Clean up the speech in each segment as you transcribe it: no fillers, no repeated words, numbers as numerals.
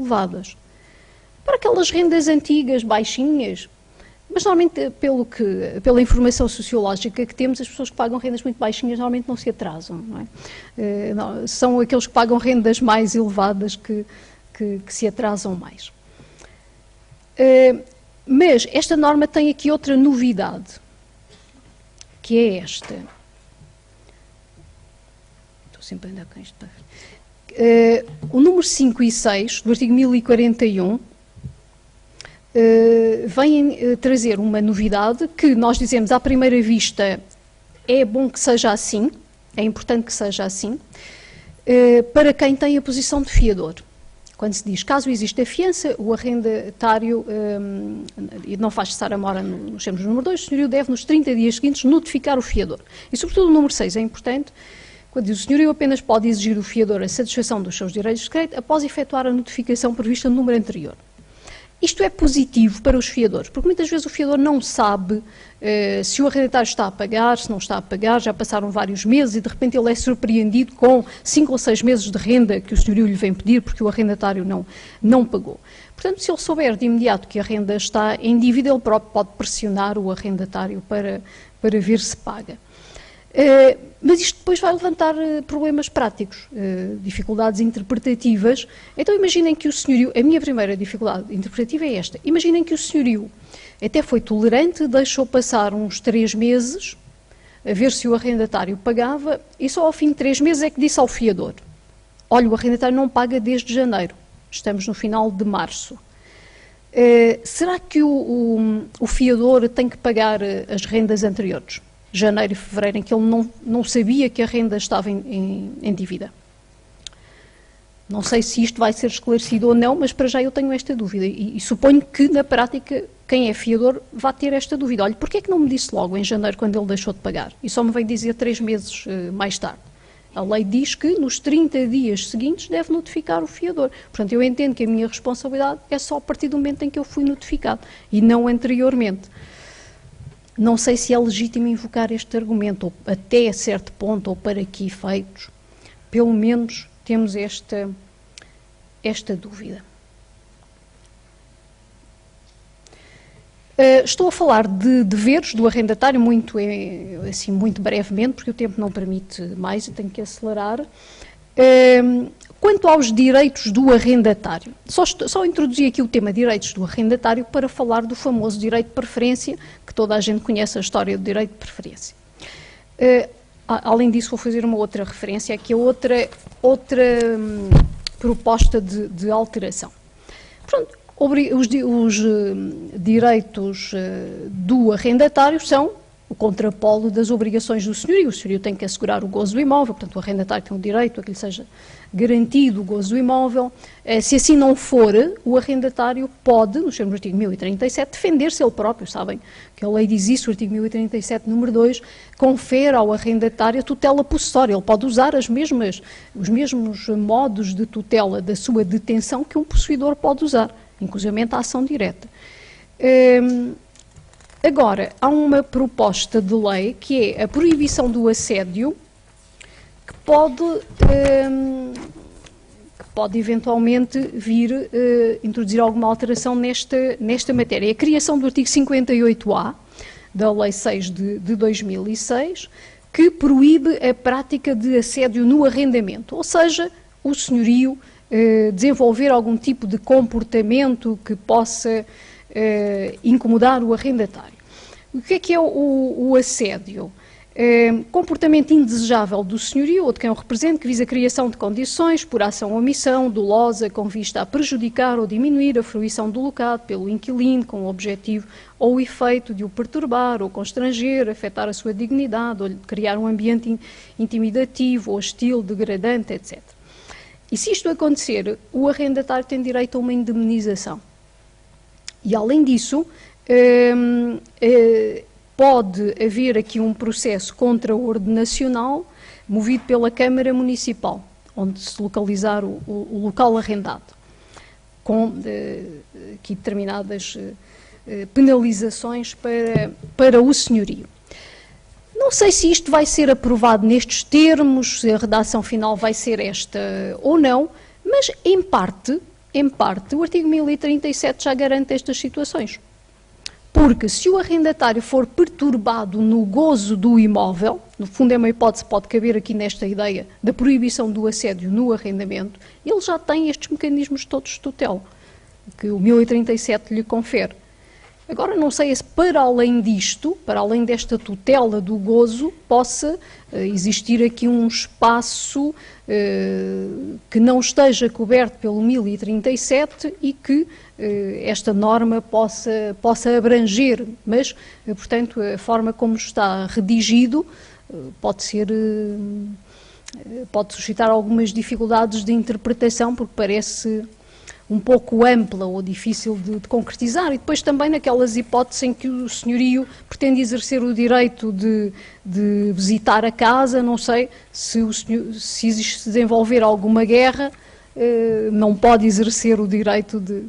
elevadas. Para aquelas rendas antigas, baixinhas, mas normalmente, pela informação sociológica que temos, as pessoas que pagam rendas muito baixinhas normalmente não se atrasam, não é? São aqueles que pagam rendas mais elevadas que se atrasam mais. Mas esta norma tem aqui outra novidade, que é esta. Estou sempre a andar com isto. O número 5 e 6 do artigo 1041 vêm trazer uma novidade que nós dizemos à primeira vista é bom que seja assim, é importante que seja assim, para quem tem a posição de fiador. Quando se diz, caso exista fiança, o arrendatário, e não faz cessar a mora nos termos do número 2, o senhorio deve nos 30 dias seguintes notificar o fiador. E sobretudo o número 6 é importante, quando diz o senhorio apenas pode exigir do fiador a satisfação dos seus direitos de crédito após efetuar a notificação prevista no número anterior. Isto é positivo para os fiadores, porque muitas vezes o fiador não sabe se o arrendatário está a pagar, se não está a pagar, já passaram vários meses e de repente ele é surpreendido com 5 ou 6 meses de renda que o senhorio lhe vem pedir porque o arrendatário não pagou. Portanto, se ele souber de imediato que a renda está em dívida, ele próprio pode pressionar o arrendatário para ver se paga. Mas isto depois vai levantar problemas práticos, dificuldades interpretativas. Então imaginem que o senhorio, a minha primeira dificuldade interpretativa é esta, imaginem que o senhorio até foi tolerante, deixou passar uns 3 meses, a ver se o arrendatário pagava, e só ao fim de 3 meses é que disse ao fiador, olha, o arrendatário não paga desde janeiro, estamos no final de março. Será que o fiador tem que pagar as rendas anteriores? Janeiro e fevereiro, em que ele não sabia que a renda estava em dívida. Não sei se isto vai ser esclarecido ou não, mas para já eu tenho esta dúvida e suponho que na prática quem é fiador vai ter esta dúvida. Olha, porquê é que não me disse logo em janeiro quando ele deixou de pagar? E só me veio dizer 3 meses mais tarde. A lei diz que nos 30 dias seguintes deve notificar o fiador. Portanto, eu entendo que a minha responsabilidade é só a partir do momento em que eu fui notificado e não anteriormente. Não sei se é legítimo invocar este argumento, ou até a certo ponto, ou para que efeitos. Pelo menos temos esta dúvida. Estou a falar de deveres do arrendatário muito brevemente, porque o tempo não permite mais e tenho que acelerar. Quanto aos direitos do arrendatário, só introduzi aqui o tema direitos do arrendatário para falar do famoso direito de preferência, que toda a gente conhece a história do direito de preferência. Além disso, vou fazer uma outra referência, que é outra proposta de alteração. Pronto, os direitos do arrendatário são o contrapolo das obrigações do senhorio. O senhorio tem que assegurar o gozo do imóvel, portanto o arrendatário tem o direito a que lhe seja garantido o gozo do imóvel. Se assim não for, o arrendatário pode, nos termos do artigo 1037, defender-se ele próprio. Sabem que a lei diz isso, o artigo 1037, número 2, confere ao arrendatário a tutela possessória. Ele pode usar os mesmos modos de tutela da sua detenção que um possuidor pode usar, inclusive a ação direta. Agora, há uma proposta de lei que é a proibição do assédio, que pode eventualmente vir introduzir alguma alteração nesta matéria. A criação do artigo 58A da Lei 6 de 2006, que proíbe a prática de assédio no arrendamento, ou seja, o senhorio desenvolver algum tipo de comportamento que possa incomodar o arrendatário. O que é o assédio? Comportamento indesejável do senhorio ou de quem o representa, que visa a criação de condições, por ação ou omissão, dolosa, com vista a prejudicar ou diminuir a fruição do locado pelo inquilino, com o objetivo ou o efeito de o perturbar ou constranger, afetar a sua dignidade, ou criar um ambiente intimidativo, hostil, degradante, etc. E se isto acontecer, o arrendatário tem direito a uma indemnização. E, além disso, pode haver aqui um processo contraordenacional movido pela Câmara Municipal, onde se localizar o local arrendado, com aqui determinadas penalizações para o senhorio. Não sei se isto vai ser aprovado nestes termos, se a redação final vai ser esta ou não, mas, em parte, em parte, o artigo 1037 já garante estas situações. Porque se o arrendatário for perturbado no gozo do imóvel, no fundo é uma hipótese, pode caber aqui nesta ideia da proibição do assédio no arrendamento, ele já tem estes mecanismos todos de tutela, que o 1037 lhe confere. Agora, não sei se para além disto, para além desta tutela do gozo, possa existir aqui um espaço que não esteja coberto pelo 1037 e que esta norma possa abranger, mas, portanto, a forma como está redigido pode suscitar algumas dificuldades de interpretação, porque parece um pouco ampla ou difícil de concretizar, e depois também naquelas hipóteses em que o senhorio pretende exercer o direito de visitar a casa, não sei se se desenvolver alguma guerra, não pode exercer o direito de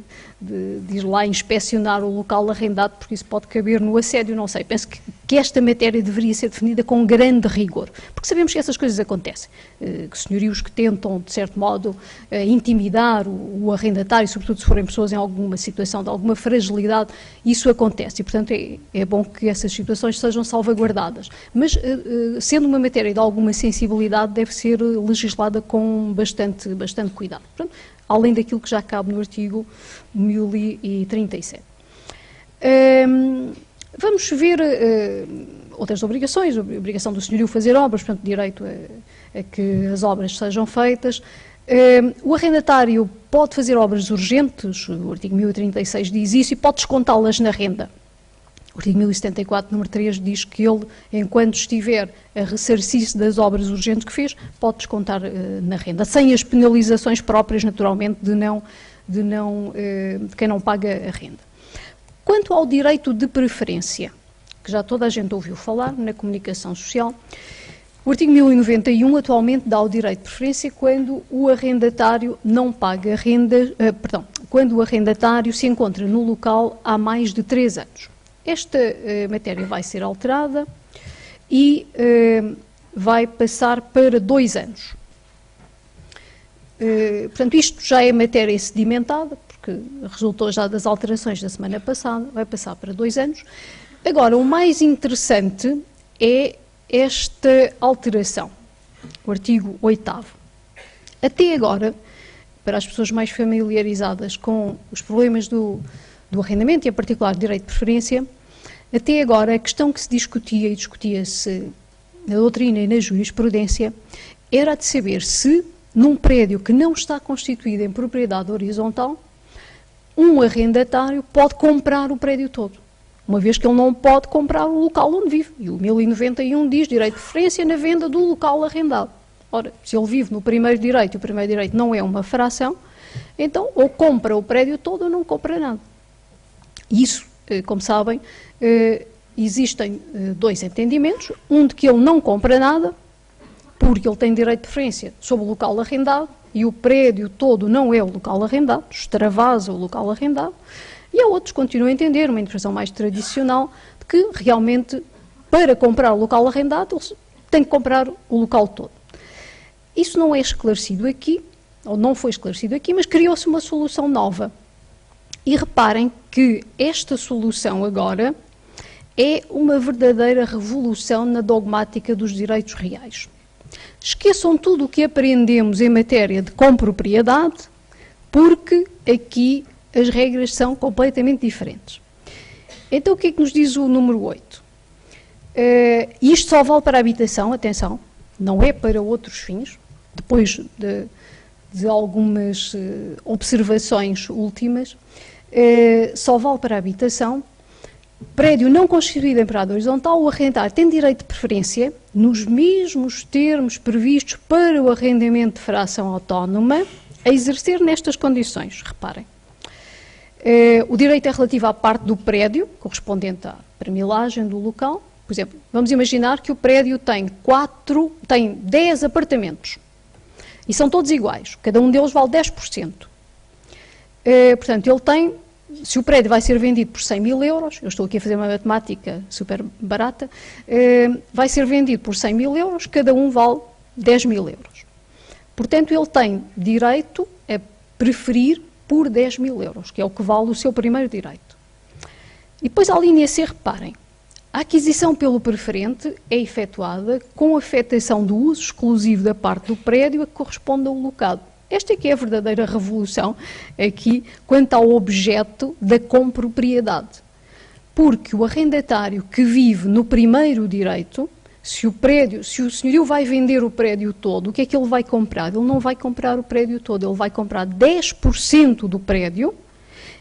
ir lá inspecionar o local arrendado, porque isso pode caber no assédio, não sei. Penso que esta matéria deveria ser definida com grande rigor, porque sabemos que essas coisas acontecem, que senhorios que tentam, de certo modo, intimidar o arrendatário, sobretudo se forem pessoas em alguma situação de alguma fragilidade, isso acontece, e portanto é bom que essas situações sejam salvaguardadas. Mas, sendo uma matéria de alguma sensibilidade, deve ser legislada com bastante cuidado. Portanto, além daquilo que já cabe no artigo 1037. Vamos ver outras obrigações, a obrigação do senhorio fazer obras, portanto, direito a que as obras sejam feitas. O arrendatário pode fazer obras urgentes, o artigo 1036 diz isso, e pode descontá-las na renda. O artigo 1074, número 3, diz que ele, enquanto estiver a ressarcir-se das obras urgentes que fez, pode descontar na renda, sem as penalizações próprias, naturalmente, de quem não paga a renda. Quanto ao direito de preferência, que já toda a gente ouviu falar na comunicação social, o artigo 1091 atualmente dá o direito de preferência quando o arrendatário não paga renda, quando o arrendatário se encontra no local há mais de 3 anos. Esta matéria vai ser alterada e vai passar para 2 anos. Portanto, isto já é matéria sedimentada, porque resultou já das alterações da semana passada, vai passar para 2 anos. Agora, o mais interessante é esta alteração, o artigo 8º. Até agora, para as pessoas mais familiarizadas com os problemas do arrendamento, e em particular direito de preferência, até agora a questão que se discutia e discutia-se na doutrina e na jurisprudência era de saber se, num prédio que não está constituído em propriedade horizontal, um arrendatário pode comprar o prédio todo, uma vez que ele não pode comprar o local onde vive. E o 1091 diz direito de preferência na venda do local arrendado. Ora, se ele vive no primeiro direito e o primeiro direito não é uma fração, então ou compra o prédio todo ou não compra nada. Isso, como sabem, existem 2 entendimentos, um de que ele não compra nada, porque ele tem direito de preferência sobre o local arrendado, e o prédio todo não é o local arrendado, extravasa o local arrendado, e há outros que continuam a entender, uma interpretação mais tradicional, de que realmente, para comprar o local arrendado, ele tem que comprar o local todo. Isso não é esclarecido aqui, ou não foi esclarecido aqui, mas criou-se uma solução nova. E reparem que esta solução agora é uma verdadeira revolução na dogmática dos direitos reais. Esqueçam tudo o que aprendemos em matéria de compropriedade, porque aqui as regras são completamente diferentes. Então, o que é que nos diz o número 8? Isto só vale para a habitação, atenção, não é para outros fins, depois de algumas observações últimas, só vale para a habitação. Prédio não constituído em propriedade horizontal, o arrendatário tem direito de preferência nos mesmos termos previstos para o arrendamento de fração autónoma, a exercer nestas condições. Reparem, o direito é relativo à parte do prédio, correspondente à permilagem do local. Por exemplo, vamos imaginar que o prédio tem 10 apartamentos e são todos iguais, cada um deles vale 10%. Portanto, ele tem, se o prédio vai ser vendido por 100 mil euros, eu estou aqui a fazer uma matemática super barata, vai ser vendido por 100 mil euros, cada um vale 10 mil euros. Portanto, ele tem direito a preferir por 10 mil euros, que é o que vale o seu primeiro direito. E depois, à linha C, reparem, a aquisição pelo preferente é efetuada com afetação do uso exclusivo da parte do prédio a que corresponde ao locado. Esta é que é a verdadeira revolução aqui quanto ao objeto da compropriedade. Porque o arrendatário que vive no primeiro direito, se o senhorio vai vender o prédio todo, o que é que ele vai comprar? Ele não vai comprar o prédio todo, ele vai comprar 10% do prédio,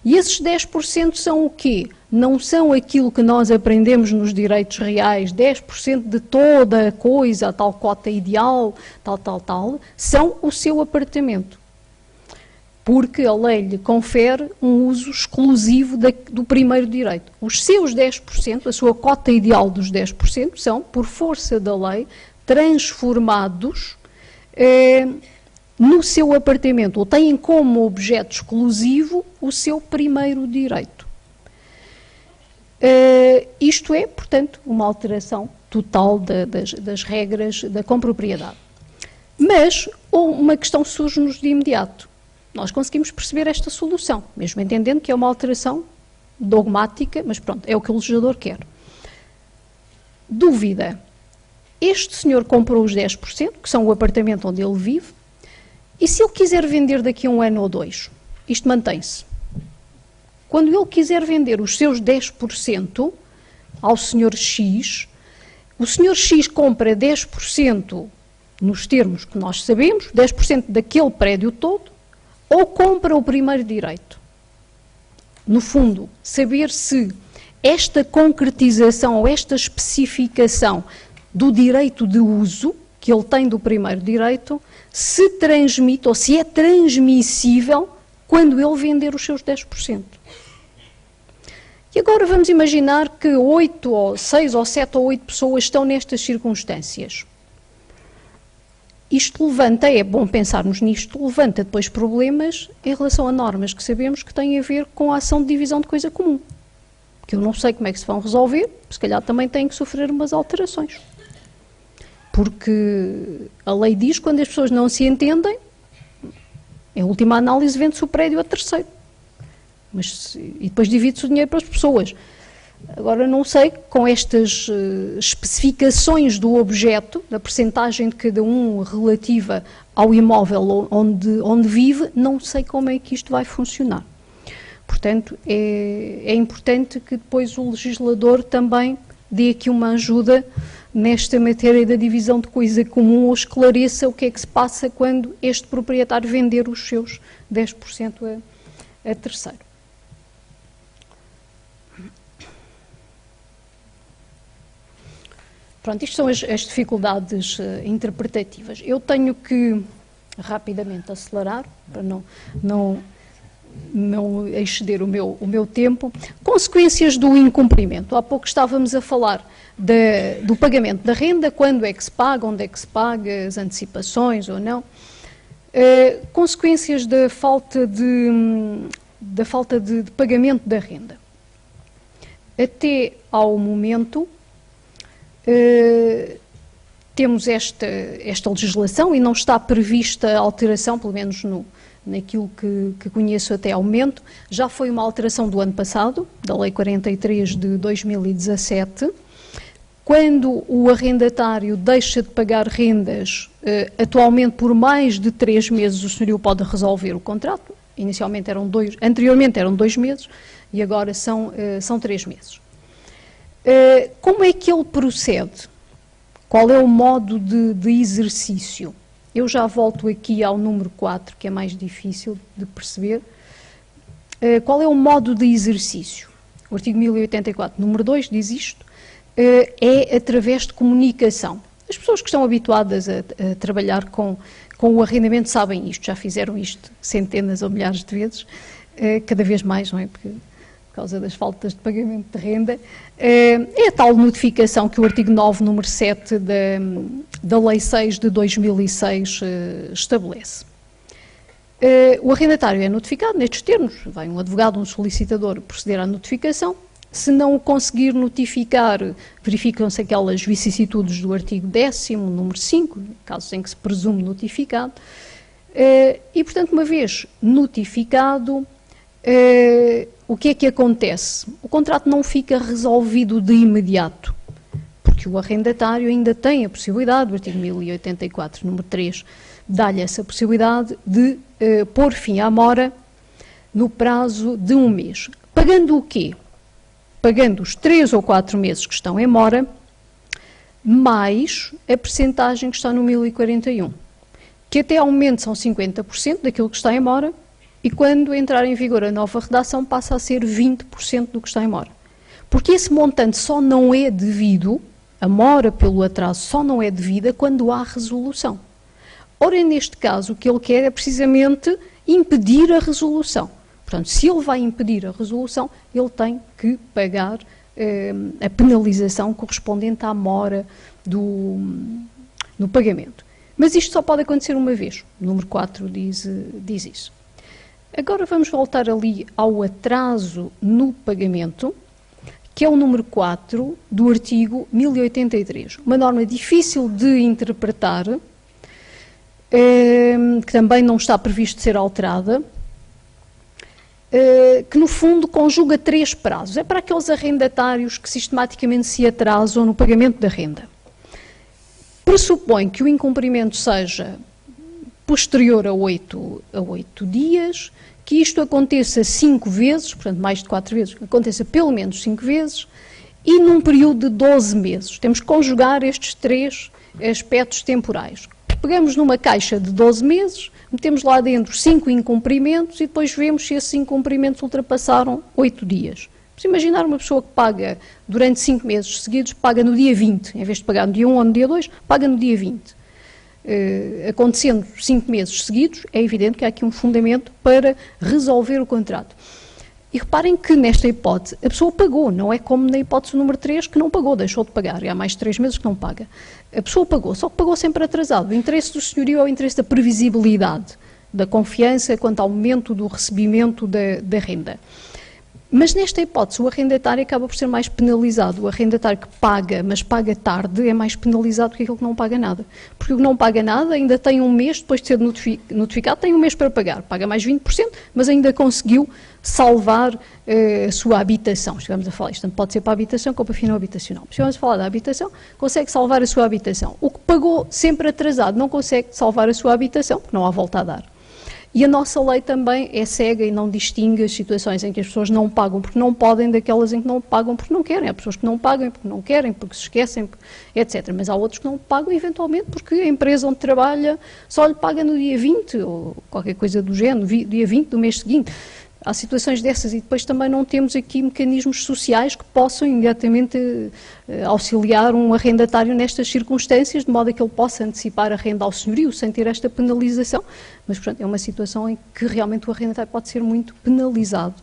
e esses 10% são o quê? Não são aquilo que nós aprendemos nos direitos reais, 10% de toda a coisa, a tal cota ideal, tal, são o seu apartamento. Porque a lei lhe confere um uso exclusivo do primeiro direito. Os seus 10%, a sua cota ideal dos 10%, são, por força da lei, transformados no seu apartamento, ou têm como objeto exclusivo o seu primeiro direito. Isto é, portanto, uma alteração total das regras da compropriedade. Mas uma questão surge-nos de imediato. Nós conseguimos perceber esta solução, mesmo entendendo que é uma alteração dogmática, mas pronto, é o que o legislador quer. Dúvida. Este senhor comprou os 10%, que são o apartamento onde ele vive, e se ele quiser vender daqui a 1 ano ou 2, isto mantém-se. Quando ele quiser vender os seus 10% ao senhor X, o senhor X compra 10% nos termos que nós sabemos, 10% daquele prédio todo, ou compra o primeiro direito. No fundo, saber se esta concretização ou esta especificação do direito de uso que ele tem do primeiro direito se transmite ou se é transmissível quando ele vender os seus 10%. E agora vamos imaginar que 8 ou 6 ou 7 ou 8 pessoas estão nestas circunstâncias. Isto levanta, é bom pensarmos nisto, levanta depois problemas em relação a normas que sabemos que têm a ver com a ação de divisão de coisa comum. Que eu não sei como é que se vão resolver, se calhar também têm que sofrer umas alterações. Porque a lei diz que quando as pessoas não se entendem, em última análise vende-se o prédio a terceiro. E depois divide-se o dinheiro para as pessoas. Agora não sei, com estas especificações do objeto, da percentagem de cada um relativa ao imóvel onde vive, não sei como é que isto vai funcionar. Portanto, é importante que depois o legislador também dê aqui uma ajuda nesta matéria da divisão de coisa comum ou esclareça o que é que se passa quando este proprietário vender os seus 10% a terceiro. Pronto, isto são as dificuldades interpretativas. Eu tenho que rapidamente acelerar, para não exceder o meu tempo. Consequências do incumprimento. Há pouco estávamos a falar do pagamento da renda, quando é que se paga, onde é que se paga, as antecipações ou não. Consequências da falta de pagamento da renda. Até ao momento, temos esta legislação e não está prevista alteração, pelo menos naquilo que conheço até ao momento. Já foi uma alteração do ano passado, da Lei 43 de 2017, quando o arrendatário deixa de pagar rendas, atualmente por mais de 3 meses o senhorio pode resolver o contrato. Anteriormente eram 2 meses e agora são 3 meses. Como é que ele procede? Qual é o modo de exercício? Eu já volto aqui ao número 4, que é mais difícil de perceber. Qual é o modo de exercício? O artigo 1084, número 2, diz isto. É através de comunicação. As pessoas que estão habituadas a trabalhar com o arrendamento sabem isto, já fizeram isto centenas ou milhares de vezes, cada vez mais, não é? Porque, por causa das faltas de pagamento de renda, é a tal notificação que o artigo 9, número 7 da Lei 6 de 2006 estabelece. O arrendatário é notificado nestes termos, vai um advogado, um solicitador proceder à notificação. Se não o conseguir notificar, verificam-se aquelas vicissitudes do artigo 10º, número 5, casos em que se presume notificado, E, portanto, uma vez notificado, o que é que acontece? O contrato não fica resolvido de imediato, porque o arrendatário ainda tem a possibilidade, o artigo 1084, número 3, dá-lhe essa possibilidade de pôr fim à mora no prazo de 1 mês. Pagando o quê? Pagando os 3 ou 4 meses que estão em mora, mais a percentagem que está no 1041, que até ao momento são 50% daquilo que está em mora, e quando entrar em vigor a nova redação passa a ser 20% do que está em mora. Porque esse montante só não é devido, a mora pelo atraso só não é devida quando há resolução. Ora, neste caso, o que ele quer é precisamente impedir a resolução. Portanto, se ele vai impedir a resolução, ele tem que pagar a penalização correspondente à mora no pagamento. Mas isto só pode acontecer uma vez. O número 4 diz isso. Agora vamos voltar ali ao atraso no pagamento, que é o número 4 do artigo 1083. Uma norma difícil de interpretar, que também não está previsto ser alterada, que no fundo conjuga 3 prazos. É para aqueles arrendatários que sistematicamente se atrasam no pagamento da renda. Pressupõe que o incumprimento seja posterior a 8 dias, que isto aconteça 5 vezes, portanto mais de 4 vezes, aconteça pelo menos 5 vezes, e num período de 12 meses. Temos que conjugar estes 3 aspectos temporais. Pegamos numa caixa de 12 meses, metemos lá dentro 5 incumprimentos e depois vemos se esses incumprimentos ultrapassaram 8 dias. Se imaginar uma pessoa que paga durante 5 meses seguidos, paga no dia 20, em vez de pagar no dia 1 ou no dia 2, paga no dia 20. Acontecendo 5 meses seguidos, é evidente que há aqui um fundamento para resolver o contrato. E reparem que nesta hipótese a pessoa pagou, não é como na hipótese número 3 que não pagou, deixou de pagar, e há mais de 3 meses que não paga. A pessoa pagou, só que pagou sempre atrasado. O interesse do senhorio é o interesse da previsibilidade, da confiança quanto ao momento do recebimento da renda. Mas nesta hipótese o arrendatário acaba por ser mais penalizado. O arrendatário que paga, mas paga tarde, é mais penalizado que aquele que não paga nada. Porque o que não paga nada ainda tem um mês, depois de ser notificado, tem um mês para pagar. Paga mais 20%, mas ainda conseguiu salvar a sua habitação. Chegamos a falar isto, tanto pode ser para a habitação como para a final habitacional. Chegamos a falar da habitação, consegue salvar a sua habitação. O que pagou sempre atrasado não consegue salvar a sua habitação, porque não há volta a dar. E a nossa lei também é cega e não distingue as situações em que as pessoas não pagam porque não podem daquelas em que não pagam porque não querem. Há pessoas que não pagam porque não querem, porque se esquecem, etc. Mas há outros que não pagam eventualmente porque a empresa onde trabalha só lhe paga no dia 20 ou qualquer coisa do género, dia 20 do mês seguinte. Há situações dessas e depois também não temos aqui mecanismos sociais que possam imediatamente auxiliar um arrendatário nestas circunstâncias, de modo a que ele possa antecipar a renda ao senhorio sem ter esta penalização. Mas, portanto, é uma situação em que realmente o arrendatário pode ser muito penalizado,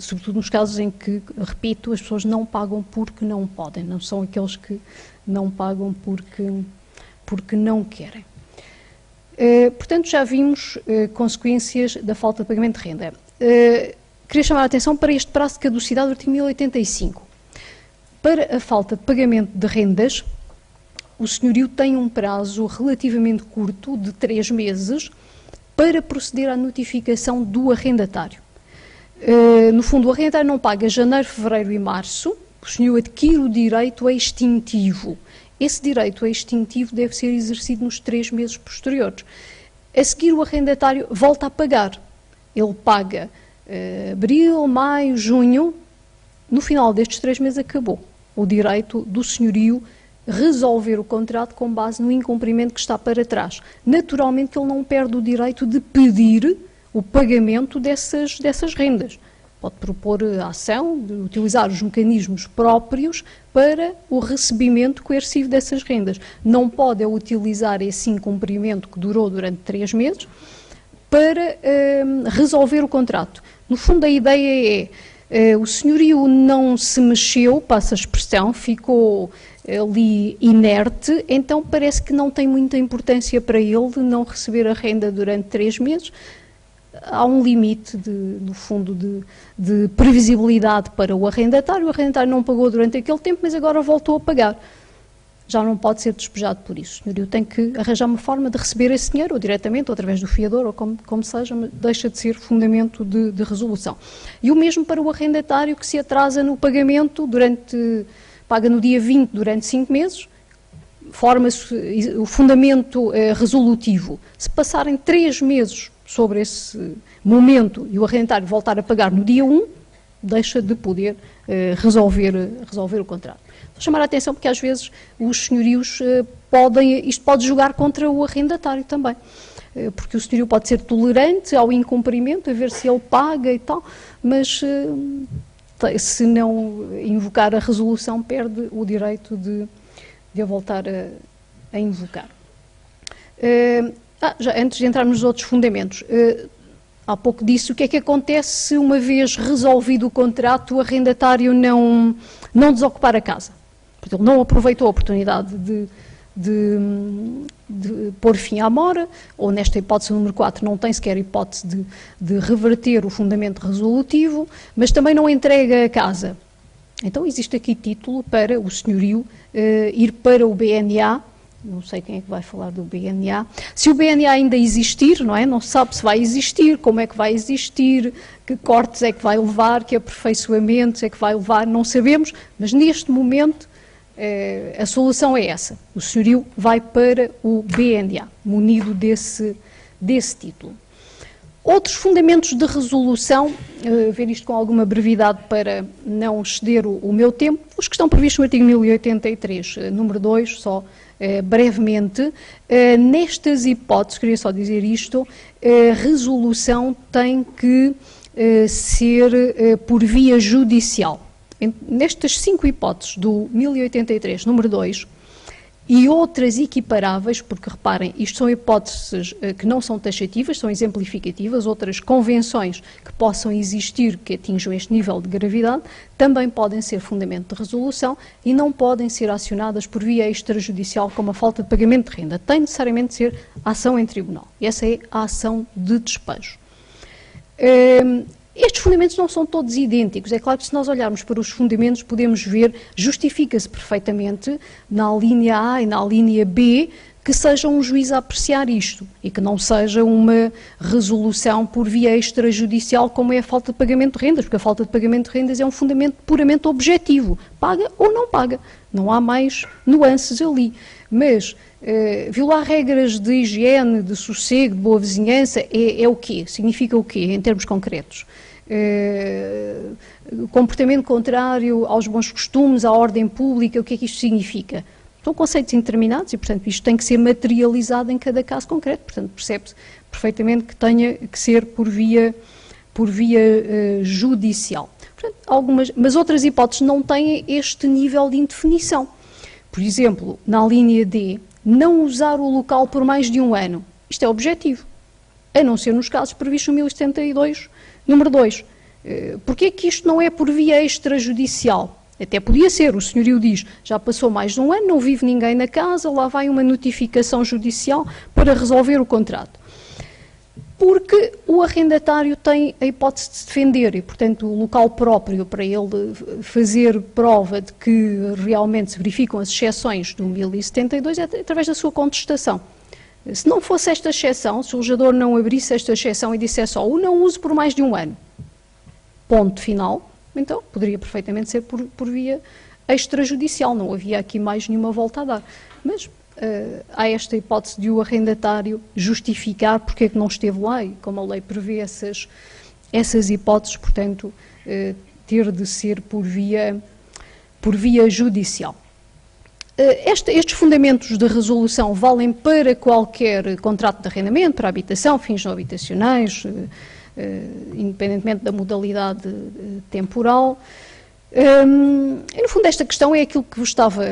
sobretudo nos casos em que, repito, as pessoas não pagam porque não podem, não são aqueles que não pagam porque não querem. Portanto, já vimos consequências da falta de pagamento de renda. Queria chamar a atenção para este prazo de caducidade do artigo 1085. Para a falta de pagamento de rendas, o senhorio tem um prazo relativamente curto, de 3 meses, para proceder à notificação do arrendatário. No fundo, o arrendatário não paga janeiro, fevereiro e março, o senhorio adquire o direito extintivo. Esse direito extintivo deve ser exercido nos 3 meses posteriores. A seguir, o arrendatário volta a pagar. Ele paga abril, maio, junho. No final destes 3 meses acabou o direito do senhorio resolver o contrato com base no incumprimento que está para trás. Naturalmente que ele não perde o direito de pedir o pagamento dessas rendas. Pode propor a ação de utilizar os mecanismos próprios para o recebimento coercivo dessas rendas. Não pode utilizar esse incumprimento que durou durante 3 meses para resolver o contrato. No fundo, a ideia é, o senhorio não se mexeu, passa a expressão, ficou ali inerte, então parece que não tem muita importância para ele de não receber a renda durante 3 meses. Há um limite, no fundo, de previsibilidade para o arrendatário. O arrendatário não pagou durante aquele tempo, mas agora voltou a pagar. já não pode ser despejado por isso. O senhorio tem que arranjar uma forma de receber esse dinheiro, ou diretamente, ou através do fiador, ou como seja, mas deixa de ser fundamento de resolução. E o mesmo para o arrendatário que se atrasa no pagamento paga no dia 20 durante 5 meses, forma-se o fundamento resolutivo. Se passarem 3 meses sobre esse momento e o arrendatário voltar a pagar no dia 1, deixa de poder resolver o contrato. Vou chamar a atenção porque às vezes os senhorios isto pode jogar contra o arrendatário também, porque o senhorio pode ser tolerante ao incumprimento, a ver se ele paga e tal, mas se não invocar a resolução perde o direito de a voltar a invocar. Já antes de entrarmos nos outros fundamentos, há pouco disse o que é que acontece se uma vez resolvido o contrato o arrendatário não desocupar a casa. Porque ele não aproveitou a oportunidade de pôr fim à mora, ou nesta hipótese número 4 não tem sequer hipótese de reverter o fundamento resolutivo, mas também não entrega a casa. Então existe aqui título para o senhorio ir para o BNA. Não sei quem é que vai falar do BNA. Se o BNA ainda existir, não é? Não se sabe se vai existir, como é que vai existir, que cortes é que vai levar, que aperfeiçoamentos é que vai levar, não sabemos, mas neste momento a solução é essa. O senhorio vai para o BNA, munido desse título. Outros fundamentos de resolução, ver isto com alguma brevidade para não exceder o meu tempo, os que estão previstos no artigo 1083, número 2, só brevemente. Nestas hipóteses, queria só dizer isto, a resolução tem que ser por via judicial. Nestas 5 hipóteses do 1083, número 2, e outras equiparáveis, porque reparem, isto são hipóteses que não são taxativas, são exemplificativas, outras convenções que possam existir que atinjam este nível de gravidade, também podem ser fundamento de resolução e não podem ser acionadas por via extrajudicial como a falta de pagamento de renda. Tem necessariamente de ser ação em tribunal. Essa é a ação de despejo. Estes fundamentos não são todos idênticos. É claro que se nós olharmos para os fundamentos podemos ver, justifica-se perfeitamente na linha A e na linha B que seja um juiz a apreciar isto e que não seja uma resolução por via extrajudicial como é a falta de pagamento de rendas, porque a falta de pagamento de rendas é um fundamento puramente objetivo. Paga ou não paga. Não há mais nuances ali. Mas violar regras de higiene, de sossego, de boa vizinhança, é o quê? Significa o quê, em termos concretos? Comportamento contrário aos bons costumes, à ordem pública, o que é que isto significa? São conceitos indeterminados e, portanto, isto tem que ser materializado em cada caso concreto. Portanto, percebe-se perfeitamente que tenha que ser por via judicial. Portanto, mas outras hipóteses não têm este nível de indefinição. Por exemplo, na linha D, não usar o local por mais de 1 ano. Isto é objetivo, a não ser nos casos previstos no 1072, número 2. Porquê que isto não é por via extrajudicial? Até podia ser, o senhorio diz, já passou mais de 1 ano, não vive ninguém na casa, lá vai uma notificação judicial para resolver o contrato. Porque o arrendatário tem a hipótese de se defender e, portanto, o local próprio para ele fazer prova de que realmente se verificam as exceções do 1072 é através da sua contestação. Se não fosse esta exceção, se o legislador não abrisse esta exceção e dissesse só o não uso por mais de 1 ano, ponto final, então poderia perfeitamente ser por via extrajudicial, não havia aqui mais nenhuma volta a dar. Mas há esta hipótese de o arrendatário justificar porque é que não esteve lá e como a lei prevê essas hipóteses, portanto, ter de ser por via judicial. Estes fundamentos de resolução valem para qualquer contrato de arrendamento, para habitação, fins não habitacionais, independentemente da modalidade temporal. E no fundo esta questão é aquilo que vos estava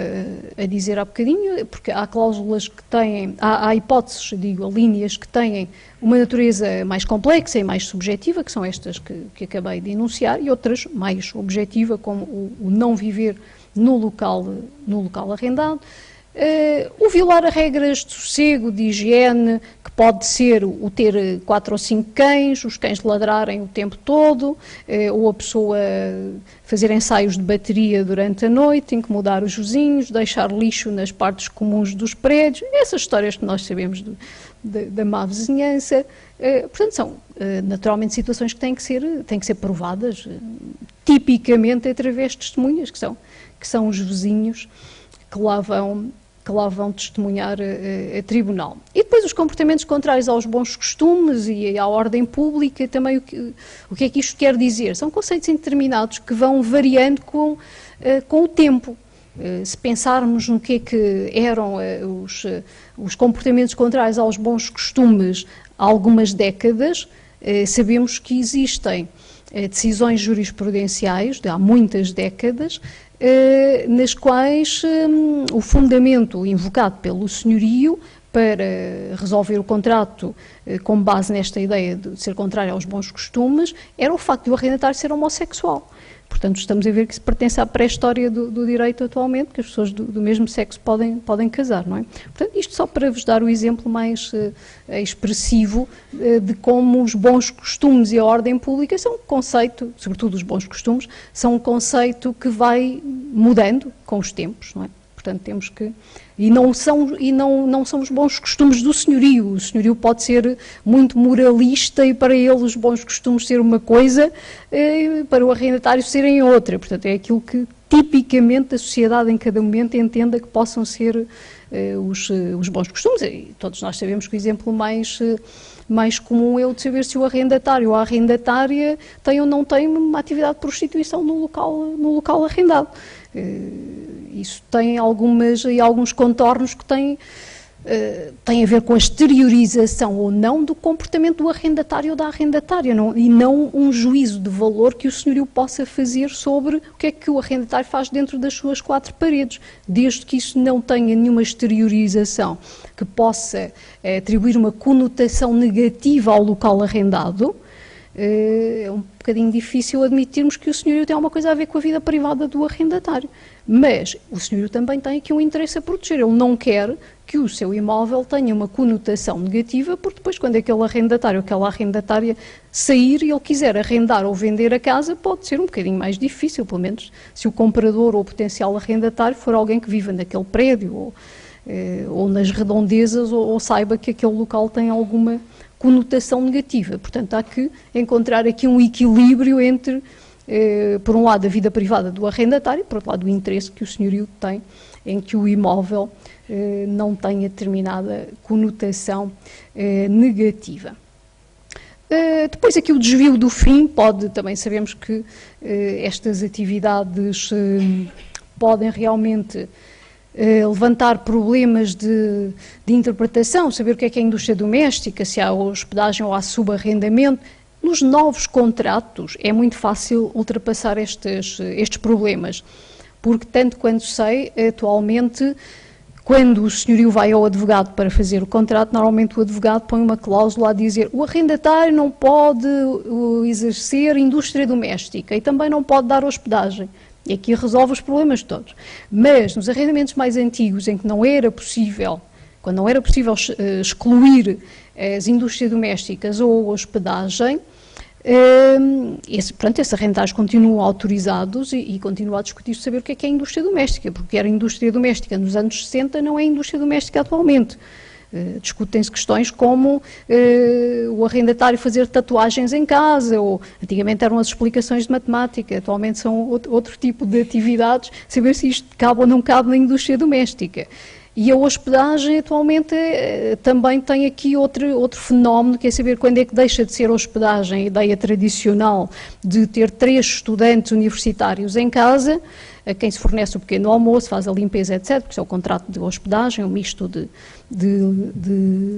a dizer há bocadinho, porque há cláusulas que têm, há hipóteses, linhas que têm uma natureza mais complexa e mais subjetiva, que são estas que acabei de enunciar, e outras mais objetiva, como o não viver no local arrendado. O violar a regras de sossego, de higiene, que pode ser o ter 4 ou 5 cães, os cães ladrarem o tempo todo, ou a pessoa fazer ensaios de bateria durante a noite, incomodar os vizinhos, deixar lixo nas partes comuns dos prédios, essas histórias que nós sabemos da má vizinhança. Portanto, são naturalmente situações que têm que ser provadas, tipicamente através de testemunhas, que são os vizinhos que lá vão testemunhar a tribunal. E depois os comportamentos contrários aos bons costumes e à ordem pública, também o que é que isto quer dizer? São conceitos indeterminados que vão variando com o tempo. Se pensarmos no que é que eram os comportamentos contrários aos bons costumes há algumas décadas, sabemos que existem decisões jurisprudenciais de há muitas décadas, nas quais o fundamento invocado pelo senhorio para resolver o contrato com base nesta ideia de ser contrário aos bons costumes era o facto de o arrendatário ser homossexual. Portanto, estamos a ver que isso pertence à pré-história do direito atualmente, que as pessoas do mesmo sexo podem casar, não é? Portanto, isto só para vos dar o exemplo mais expressivo de como os bons costumes e a ordem pública são um conceito, sobretudo os bons costumes, são um conceito que vai mudando com os tempos, não é? Portanto, temos que... E não são os bons costumes do senhorio. O senhorio pode ser muito moralista e para ele os bons costumes ser uma coisa, para o arrendatário serem outra. Portanto, é aquilo que tipicamente a sociedade em cada momento entenda que possam ser os bons costumes. E todos nós sabemos que o exemplo mais comum é o de saber se o arrendatário ou a arrendatária tem ou não tem uma atividade de prostituição no local arrendado. Isso tem alguns contornos que têm a ver com a exteriorização ou não do comportamento do arrendatário ou da arrendatária, e não um juízo de valor que o senhorio possa fazer sobre o que é que o arrendatário faz dentro das suas 4 paredes, desde que isso não tenha nenhuma exteriorização que possa atribuir uma conotação negativa ao local arrendado. É um bocadinho difícil admitirmos que o senhorio tem alguma coisa a ver com a vida privada do arrendatário. Mas o senhorio também tem aqui um interesse a proteger. Ele não quer que o seu imóvel tenha uma conotação negativa, porque depois, quando aquele arrendatário ou aquela arrendatária sair e ele quiser arrendar ou vender a casa, pode ser um bocadinho mais difícil, pelo menos se o comprador ou o potencial arrendatário for alguém que viva naquele prédio ou nas redondezas ou saiba que aquele local tem alguma conotação negativa. Portanto, há que encontrar aqui um equilíbrio entre, por um lado, a vida privada do arrendatário e, por outro lado, o interesse que o senhorio tem em que o imóvel não tenha determinada conotação negativa. Depois aqui o desvio do fim, também sabemos que estas atividades podem realmente levantar problemas de interpretação, saber o que é indústria doméstica, se há hospedagem ou há subarrendamento. Nos novos contratos é muito fácil ultrapassar estes problemas, porque tanto quanto sei, atualmente, quando o senhorio vai ao advogado para fazer o contrato, normalmente o advogado põe uma cláusula a dizer o arrendatário não pode exercer indústria doméstica e também não pode dar hospedagem. E aqui resolve os problemas todos. Mas nos arrendamentos mais antigos, em que não era possível, quando não era possível excluir as indústrias domésticas ou a hospedagem, esses arrendatários continuam autorizados e continua a discutir saber o que é indústria doméstica, porque era indústria doméstica nos anos 60, não é indústria doméstica atualmente. Discutem-se questões como o arrendatário fazer tatuagens em casa, ou antigamente eram as explicações de matemática, atualmente são outro tipo de atividades, saber se isto cabe ou não cabe na indústria doméstica. E a hospedagem atualmente também tem aqui outro fenómeno, que é saber quando é que deixa de ser hospedagem, a ideia tradicional de ter 3 estudantes universitários em casa, a quem se fornece o pequeno almoço, faz a limpeza, etc., porque isso é o contrato de hospedagem, um misto de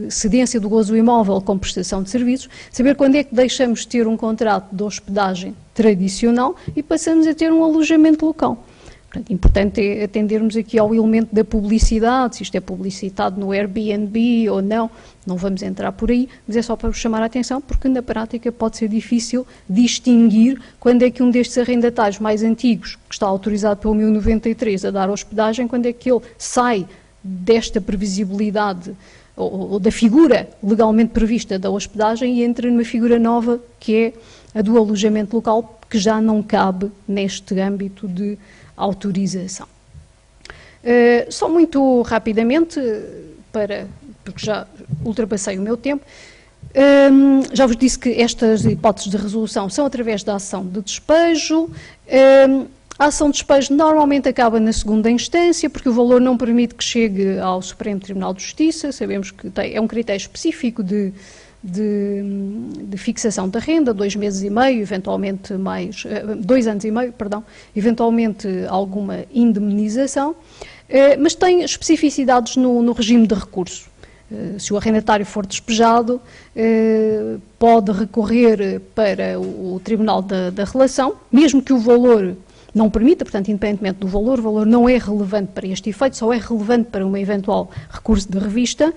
cedência do gozo imóvel com prestação de serviços, saber quando é que deixamos de ter um contrato de hospedagem tradicional e passamos a ter um alojamento local. Portanto, importante é atendermos aqui ao elemento da publicidade, se isto é publicitado no Airbnb ou não vamos entrar por aí, mas é só para vos chamar a atenção, porque na prática pode ser difícil distinguir quando é que um destes arrendatários mais antigos, que está autorizado pelo 1093 a dar hospedagem, quando é que ele sai desta previsibilidade ou da figura legalmente prevista da hospedagem e entra numa figura nova que é a do alojamento local, que já não cabe neste âmbito de autorização. Só muito rapidamente, porque já ultrapassei o meu tempo, já vos disse que estas hipóteses de resolução são através da ação de despejo. A ação de despejo normalmente acaba na segunda instância, porque o valor não permite que chegue ao Supremo Tribunal de Justiça. Sabemos que é um critério específico de fixação da renda, 2 meses e meio, eventualmente mais, 2 anos e meio, perdão, eventualmente alguma indemnização, mas tem especificidades no regime de recurso. Se o arrendatário for despejado, pode recorrer para o Tribunal da Relação, mesmo que o valor não permita, portanto, independentemente do valor, o valor não é relevante para este efeito, só é relevante para um eventual recurso de revista,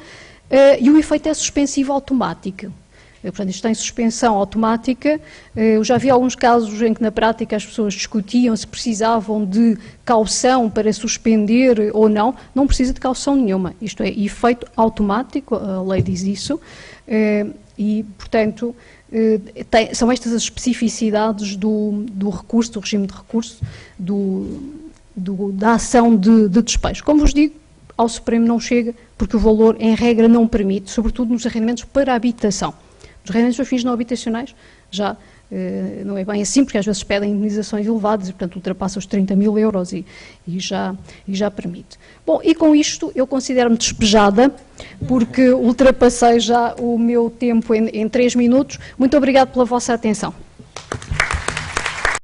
e o efeito é suspensivo automático. Portanto, isto tem suspensão automática. Eu já vi alguns casos em que, na prática, as pessoas discutiam se precisavam de caução para suspender ou não. Não precisa de caução nenhuma. Isto é efeito automático, a lei diz isso, e, portanto, são estas as especificidades do recurso, do regime de recurso, da ação de despejo. Como vos digo, ao Supremo não chega, porque o valor, em regra, não permite, sobretudo nos arrendamentos para habitação. Nos arrendamentos para fins não habitacionais já não é bem assim, porque às vezes pedem indemnizações elevadas e, portanto, ultrapassa os 30 mil euros e já permite. Bom, e com isto eu considero-me despejada, porque ultrapassei já o meu tempo em 3 minutos. Muito obrigado pela vossa atenção.